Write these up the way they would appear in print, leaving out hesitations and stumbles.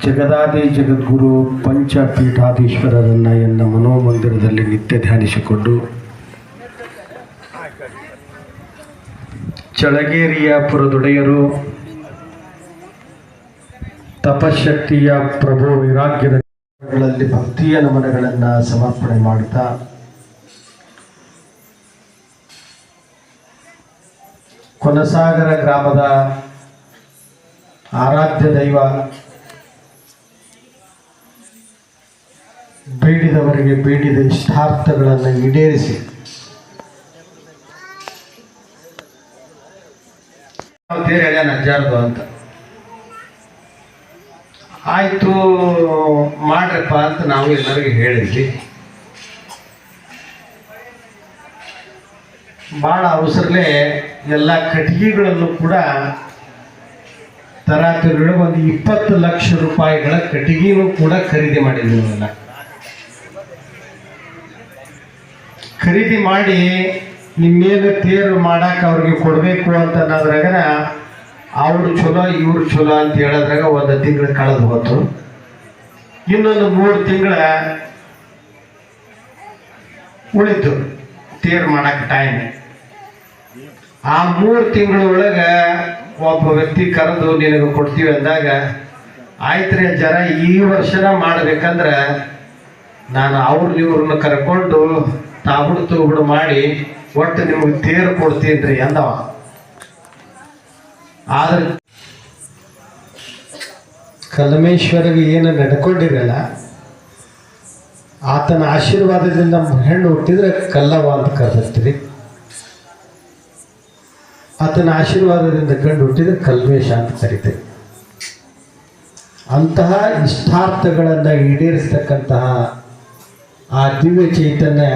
ಜಗದಾದಿ ಜಗದ್ಗುರು ಪಂಚಪೀಠಾಧೀಶ್ವರರನ್ನು ಎನ್ನ ಮನೋಮಂದಿರದಲ್ಲಿ ನಿತ್ಯ ಧ್ಯಾನಿಸಿಕೊಂಡು ಚಳಗೇರಿಯ ಪುರದೊಡೆಯರು ತಪಶಕ್ತಿಯ ಪ್ರಭು ವೈರಾಗ್ಯದಲ್ಲಿ ಭಕ್ತಿಯ ನಮನಗಳನ್ನು ಸಮರ್ಪಣೆ ಮಾಡುತ್ತಾ ಕೊನಸಾಗರ ಗ್ರಾಮದ ಆರಾಧ್ಯ ದೈವ ಬೇಡಿದವರಿಗೆ ಬೇಡಿದ ಇಷ್ಟಾರ್ಥಗಳನ್ನು ಈಡೇರಿಸಿ ನಜ್ಜಾರ್ದು ಅಂತ ಆಯಿತು ಮಾಡ್ರಪ್ಪ ಅಂತ ನಾವು ಎಲ್ಲರಿಗೂ ಹೇಳಿದ್ವಿ. ಭಾಳ ಅವಸರಲೇ ಎಲ್ಲ ಕಟ್ಟಿಗೆಗಳನ್ನು ಕೂಡ ತರಾತುರಿಗಳು ಒಂದು 20 ಲಕ್ಷ ರೂಪಾಯಿಗಳ ಕಟ್ಟಿಗೆನೂ ಕೂಡ ಖರೀದಿ ಮಾಡಿದ್ವಿ. ನಾವೆಲ್ಲ ಖರೀದಿ ಮಾಡಿ ನಿಮ್ಮೇಲೆ ತೇರು ಮಾಡಕ್ಕೆ ಅವ್ರಿಗೆ ಕೊಡಬೇಕು ಅಂತ ಅನ್ನೋದ್ರಾಗ ಅವರು ಚಲೋ ಇವ್ರು ಚಲೋ ಅಂತ ಹೇಳೋದ್ರಾಗ 1 ತಿಂಗಳು ಕಳೆದು ಹೋತು. ಇನ್ನೊಂದು 3 ತಿಂಗಳ ಉಳಿತು ತೇರು ಮಾಡಕ್ಕೆ ಟೈಮ್. ಆ 3 ತಿಂಗಳೊಳಗೆ ಒಬ್ಬ ವ್ಯಕ್ತಿ ಕರೆದು ನಿನಗೆ ಕೊಡ್ತೀವಿ ಅಂದಾಗ ಆಯ್ತ್ರಿ ಜರ ಈ ವರ್ಷನ ಮಾಡ್ಬೇಕಂದ್ರೆ ನಾನು ಇವ್ರನ್ನ ಕರ್ಕೊಂಡು ತಾಬುಡು ತೂಬುಡು ಮಾಡಿ ಒಟ್ಟು ನಿಮಗೆ ತೇರು ಕೊಡ್ತೀನಿ ರೀ ಅಂದವ. ಆದ್ರೆ ಕಲ್ಲಮೇಶ್ವರಿಗೆ ಏನು ನಡ್ಕೊಂಡಿರಲ್ಲ, ಆತನ ಆಶೀರ್ವಾದದಿಂದ ಹೆಣ್ಣು ಹುಟ್ಟಿದ್ರೆ ಕಲ್ಲವ ಅಂತ ಕರೆದಿರ್ತೀರಿ, ಆತನ ಆಶೀರ್ವಾದದಿಂದ ಗಂಡು ಹುಟ್ಟಿದ್ರೆ ಕಲ್ಮೇಶ ಅಂತ ಕರಿತೀವಿ. ಅಂತಹ ಇಷ್ಟಾರ್ಥಗಳನ್ನು ಈಡೇರಿಸ್ತಕ್ಕಂತಹ ಆ ದಿವ್ಯ ಚೈತನ್ಯ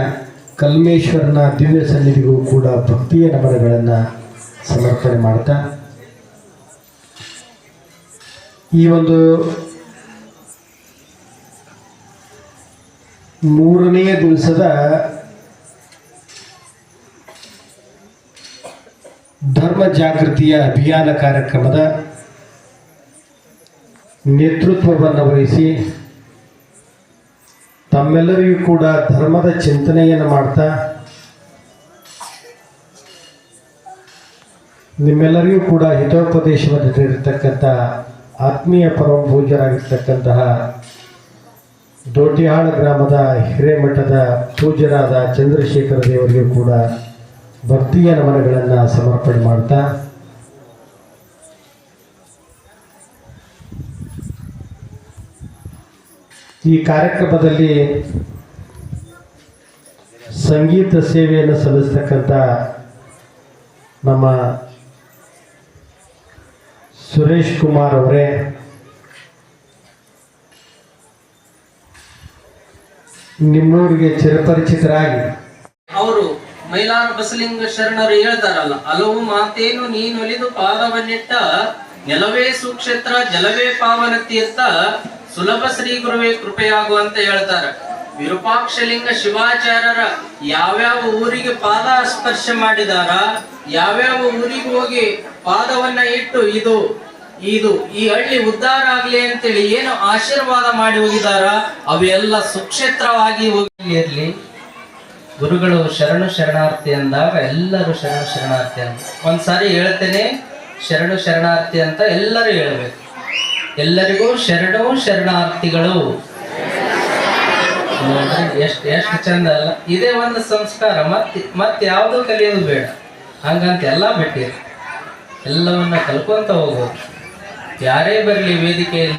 ಕಲ್ಮೇಶ್ವರನ ದಿವ್ಯ ಸನ್ನಿಧಿಗೂ ಕೂಡ ಭಕ್ತಿಯ ನಮನಗಳನ್ನು ಸಮರ್ಪಣೆ ಮಾಡ್ತಾ ಈ ಒಂದು 3ನೇ ದಿವಸದ ಧರ್ಮ ಜಾಗೃತಿಯ ಅಭಿಯಾನ ಕಾರ್ಯಕ್ರಮದ ನೇತೃತ್ವವನ್ನು ವಹಿಸಿ ತಮ್ಮೆಲ್ಲರಿಗೂ ಕೂಡ ಧರ್ಮದ ಚಿಂತನೆಯನ್ನು ಮಾಡ್ತಾ ನಿಮ್ಮೆಲ್ಲರಿಗೂ ಕೂಡ ಹಿತೋಪದೇಶವನ್ನು ನೀಡಿರ್ತಕ್ಕಂಥ ಆತ್ಮೀಯ ಪರಮ ಪೂಜ್ಯರಾಗಿರ್ತಕ್ಕಂತಹ ದೋಟಿಹಾಳ ಗ್ರಾಮದ ಹಿರೇಮಠದ ಪೂಜ್ಯರಾದ ಚಂದ್ರಶೇಖರ ದೇವರಿಗೂ ಕೂಡ ಭಕ್ತಿಯ ನಮನಗಳನ್ನು ಸಮರ್ಪಣೆ ಮಾಡ್ತಾ ಈ ಕಾರ್ಯಕ್ರಮದಲ್ಲಿ ಸಂಗೀತ ಸೇವೆಯನ್ನು ಸಲ್ಲಿಸ್ತಕ್ಕಂಥ ನಮ್ಮ ಸುರೇಶ್ ಕುಮಾರ್ ಅವರೇ, ನಿಮ್ಮೂರಿಗೆ ಚಿರಪರಿಚಿತರಾಗಿ ಅವರು ಮೈಲಾರ ಬಸಲಿಂಗ ಶರಣರು ಹೇಳ್ತಾರಲ್ಲ, ಹಲವು ಮಾತೇನು ನೀನೊಲಿದು ಪಾದವನ್ನಿಟ್ಟ ನೆಲವೇ ಸುಕ್ಷೇತ್ರ ಜಲವೇ ಪಾವನ ತೀರ್ಥ ಸುಲಭ ಶ್ರೀ ಗುರುವೇ ಕೃಪೆಯಾಗು ಅಂತ ಹೇಳ್ತಾರೆ. ವಿರೂಪಾಕ್ಷಲಿಂಗ ಶಿವಾಚಾರ್ಯರ ಯಾವ್ಯಾವ ಊರಿಗೆ ಪಾದ ಸ್ಪರ್ಶ ಮಾಡಿದಾರ, ಯಾವ್ಯಾವ ಊರಿಗೆ ಹೋಗಿ ಪಾದವನ್ನ ಇಟ್ಟು ಇದು ಈ ಹಳ್ಳಿ ಉದ್ಧಾರ ಆಗ್ಲಿ ಅಂತೇಳಿ ಏನು ಆಶೀರ್ವಾದ ಮಾಡಿ ಹೋಗಿದಾರ, ಅವೆಲ್ಲ ಸುಕ್ಷೇತ್ರವಾಗಿ ಹೋಗಿರ್ಲಿ. ಗುರುಗಳು ಶರಣು ಶರಣಾರ್ಥಿ ಅಂದಾಗ ಎಲ್ಲರೂ ಶರಣು ಶರಣಾರ್ಥಿ ಅಂತ ಒಂದ್ಸಾರಿ ಹೇಳ್ತೇನೆ, ಶರಣು ಶರಣಾರ್ಥಿ ಅಂತ ಎಲ್ಲರೂ ಹೇಳ್ಬೇಕು. ಎಲ್ಲರಿಗೂ ಶರಣು ಶರಣಾರ್ಥಿಗಳು. ಎಷ್ಟು ಚಂದ ಅಲ್ಲ? ಇದೇ ಒಂದು ಸಂಸ್ಕಾರ. ಮತ್ತೆ ಯಾವುದು ಕಲಿಯೋದು ಬೇಡ. ಹಂಗಂತ ಎಲ್ಲ ಬಿಟ್ಟಿರಿ, ಎಲ್ಲವನ್ನ ಕಲ್ಕೊಂತ ಹೋಗೋದು. ಯಾರೇ ಬರಲಿ ವೇದಿಕೆಯಲ್ಲಿ